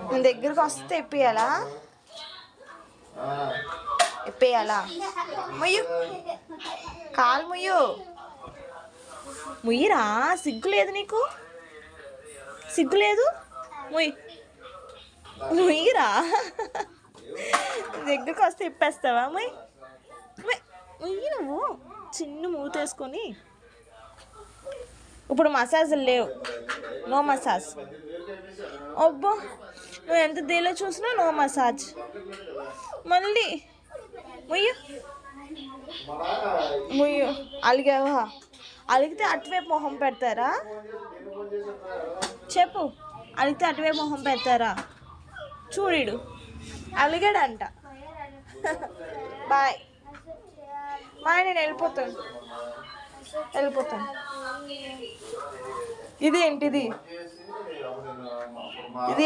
నేను దగ్గరికి వస్తే ఎప్పేయాలా? ఎప్పేయాలా? ముయ్యు, కాలు ముయ్యు. ముయ్యరా, సిగ్గు లేదు నీకు? సిగ్గు లేదు? ముయ్యి, ముయ్యరా. దగ్గరికి వస్తే ఇప్పేస్తావా? ముయ్యి ముయ్యి. నువ్వు చిన్న మూతేసుకొని. ఇప్పుడు మసాజులు లేవు, నో మసాజ్. అబ్బో, నువ్వు ఎంత దేలో చూసినా నో మసాజ్. మళ్ళీ ముయ్యు, ముయ్యు. అలిగావా? అలిగితే అటువైపు మొహం పెడతారా? చెప్పు, అలిగితే అటువైపు మొహం పెడతారా? చూడు, అలిగాడంట. బాయ్ బాయ్, నేను వెళ్ళిపోతాను. ఇదేంటిది? ఇది